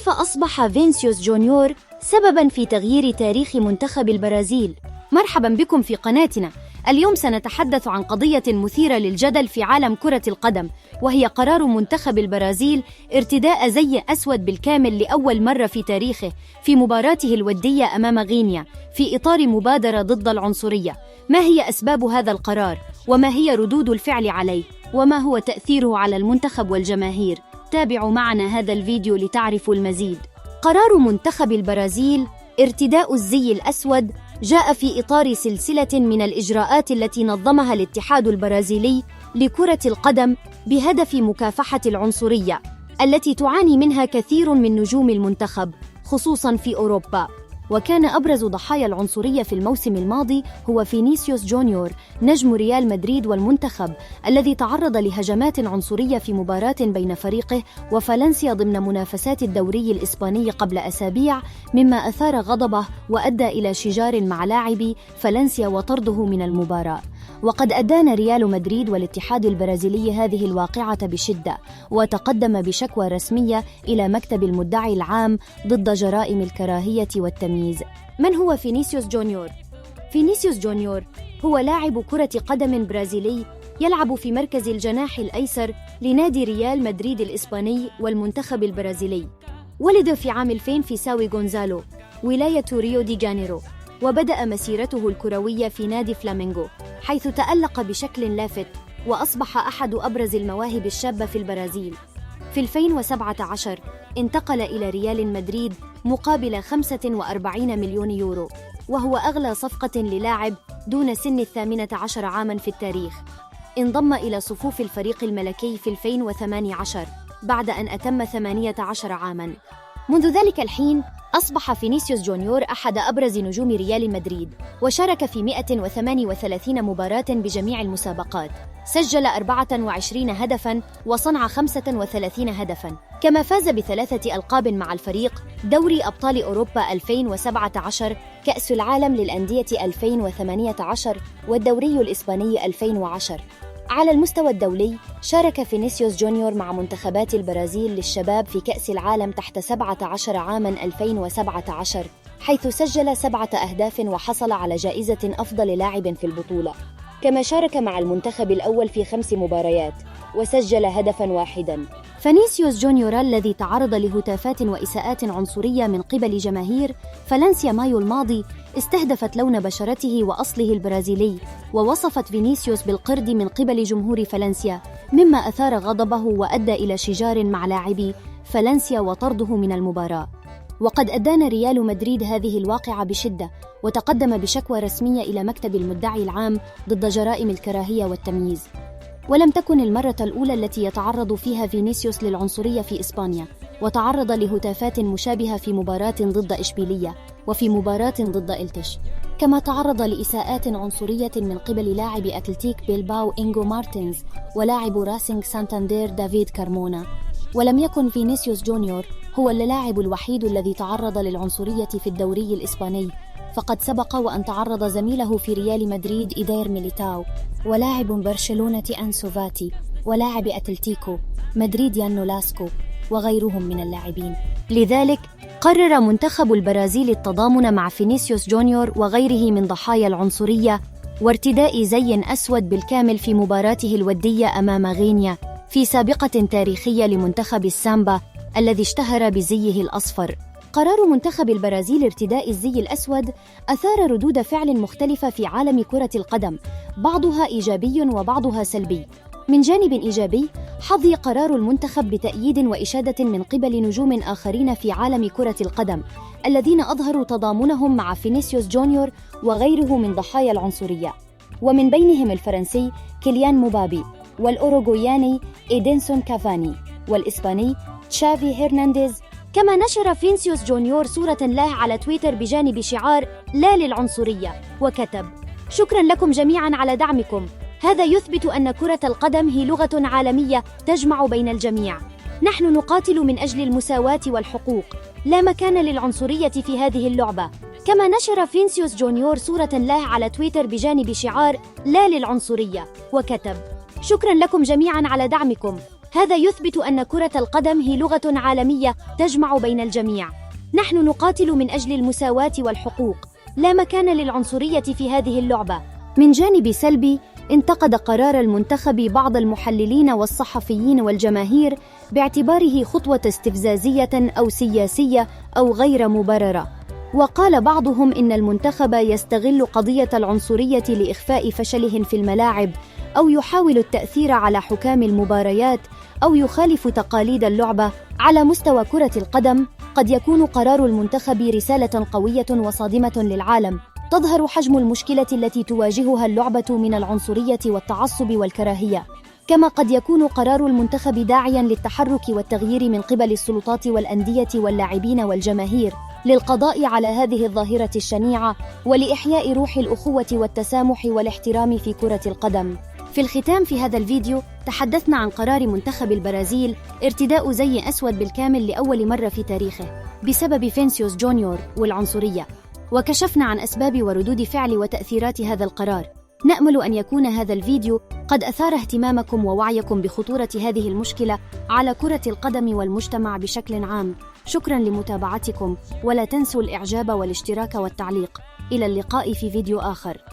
كيف أصبح فينيسيوس جونيور سبباً في تغيير تاريخ منتخب البرازيل؟ مرحباً بكم في قناتنا. اليوم سنتحدث عن قضية مثيرة للجدل في عالم كرة القدم، وهي قرار منتخب البرازيل ارتداء زي أسود بالكامل لأول مرة في تاريخه في مباراته الودية أمام غينيا في إطار مبادرة ضد العنصرية. ما هي أسباب هذا القرار؟ وما هي ردود الفعل عليه؟ وما هو تأثيره على المنتخب والجماهير؟ تابعوا معنا هذا الفيديو لتعرفوا المزيد. قرار منتخب البرازيل ارتداء الزي الأسود جاء في إطار سلسلة من الإجراءات التي نظمها الاتحاد البرازيلي لكرة القدم بهدف مكافحة العنصرية التي تعاني منها كثير من نجوم المنتخب خصوصاً في أوروبا. وكان أبرز ضحايا العنصرية في الموسم الماضي هو فينيسيوس جونيور نجم ريال مدريد والمنتخب، الذي تعرض لهجمات عنصرية في مباراة بين فريقه وفالنسيا ضمن منافسات الدوري الإسباني قبل أسابيع، مما أثار غضبه وأدى إلى شجار مع لاعبي فالنسيا وطرده من المباراة. وقد أدان ريال مدريد والاتحاد البرازيلي هذه الواقعة بشدة، وتقدم بشكوى رسمية إلى مكتب المدعي العام ضد جرائم الكراهية والتمييز. من هو فينيسيوس جونيور؟ فينيسيوس جونيور هو لاعب كرة قدم برازيلي يلعب في مركز الجناح الأيسر لنادي ريال مدريد الإسباني والمنتخب البرازيلي. ولد في عام 2000 في ساوي غونزالو، ولاية ريو دي جانيرو، وبدأ مسيرته الكروية في نادي فلامينغو، حيث تألق بشكل لافت وأصبح أحد أبرز المواهب الشابة في البرازيل. في 2017 انتقل إلى ريال مدريد مقابل 45 مليون يورو، وهو أغلى صفقة للاعب دون سن 18 عاماً في التاريخ. انضم إلى صفوف الفريق الملكي في 2018 بعد أن أتم 18 عاماً. منذ ذلك الحين أصبح فينيسيوس جونيور أحد أبرز نجوم ريال مدريد، وشارك في 138 مباراة بجميع المسابقات، سجل 24 هدفاً وصنع 35 هدفاً، كما فاز ب3 ألقاب مع الفريق: دوري أبطال أوروبا 2017، كأس العالم للأندية 2018، والدوري الإسباني 2010. على المستوى الدولي، شارك فينيسيوس جونيور مع منتخبات البرازيل للشباب في كأس العالم تحت 17 عاماً 2017، حيث سجل 7 أهداف وحصل على جائزة أفضل لاعب في البطولة. كما شارك مع المنتخب الأول في 5 مباريات وسجل هدفاً واحداً. فينيسيوس جونيور الذي تعرض لهتافات وإساءات عنصرية من قبل جماهير فالنسيا مايو الماضي استهدفت لون بشرته وأصله البرازيلي، ووصفت فينيسيوس بالقرد من قبل جمهور فالنسيا، مما أثار غضبه وأدى إلى شجار مع لاعبي فالنسيا وطرده من المباراة. وقد أدان ريال مدريد هذه الواقعة بشدة، وتقدم بشكوى رسمية إلى مكتب المدعي العام ضد جرائم الكراهية والتمييز. ولم تكن المرة الأولى التي يتعرض فيها فينيسيوس للعنصرية في إسبانيا، وتعرض لهتافات مشابهة في مباراة ضد إشبيلية وفي مباراة ضد إلتش، كما تعرض لإساءات عنصرية من قبل لاعب أتلتيك بيلباو إنغو مارتينز ولاعب راسينغ سانتاندير دافيد كارمونا. ولم يكن فينيسيوس جونيور هو اللاعب الوحيد الذي تعرض للعنصرية في الدوري الإسباني، فقد سبق وأن تعرض زميله في ريال مدريد إيدير ميليتاو، ولاعب برشلونة أنسو فاتي، ولاعب أتلتيكو مدريد يان نولاسكو، وغيرهم من اللاعبين. لذلك قرر منتخب البرازيل التضامن مع فينيسيوس جونيور وغيره من ضحايا العنصرية وارتداء زي أسود بالكامل في مباراته الودية أمام غينيا في سابقة تاريخية لمنتخب السامبا الذي اشتهر بزيه الأصفر. قرار منتخب البرازيل ارتداء الزي الأسود أثار ردود فعل مختلفة في عالم كرة القدم، بعضها إيجابي وبعضها سلبي. من جانب إيجابي، حظي قرار المنتخب بتأييد وإشادة من قبل نجوم آخرين في عالم كرة القدم الذين أظهروا تضامنهم مع فينيسيوس جونيور وغيره من ضحايا العنصرية، ومن بينهم الفرنسي كيليان موبابي، والأوروغوياني إيدنسون كافاني، والإسباني تشافي هيرنانديز. كما نشر فينيسيوس جونيور صورة له على تويتر بجانب شعار لا للعنصرية، وكتب: شكراً لكم جميعاً على دعمكم، هذا يثبت أن كرة القدم هي لغة عالمية تجمع بين الجميع. نحن نقاتل من أجل المساواة والحقوق، لا مكان للعنصرية في هذه اللعبة. كما نشر فينيسيوس جونيور صورة له على تويتر بجانب شعار لا للعنصرية، وكتب: شكراً لكم جميعاً على دعمكم، هذا يثبت أن كرة القدم هي لغة عالمية تجمع بين الجميع. نحن نقاتل من أجل المساواة والحقوق، لا مكان للعنصرية في هذه اللعبة. من جانب سلبي، انتقد قرار المنتخب بعض المحللين والصحفيين والجماهير باعتباره خطوة استفزازية أو سياسية أو غير مبررة، وقال بعضهم إن المنتخب يستغل قضية العنصرية لإخفاء فشلهم في الملاعب، أو يحاول التأثير على حكام المباريات، أو يخالف تقاليد اللعبة. على مستوى كرة القدم، قد يكون قرار المنتخب رسالة قوية وصادمة للعالم، تظهر حجم المشكلة التي تواجهها اللعبة من العنصرية والتعصب والكراهية. كما قد يكون قرار المنتخب داعياً للتحرك والتغيير من قبل السلطات والأندية واللاعبين والجماهير للقضاء على هذه الظاهرة الشنيعة ولإحياء روح الأخوة والتسامح والاحترام في كرة القدم. في الختام في هذا الفيديو تحدثنا عن قرار منتخب البرازيل ارتداء زي أسود بالكامل لأول مرة في تاريخه بسبب فينيسيوس جونيور والعنصرية، وكشفنا عن أسباب وردود فعل وتأثيرات هذا القرار. نأمل أن يكون هذا الفيديو قد أثار اهتمامكم ووعيكم بخطورة هذه المشكلة على كرة القدم والمجتمع بشكل عام. شكرا لمتابعتكم، ولا تنسوا الإعجاب والاشتراك والتعليق. إلى اللقاء في فيديو آخر.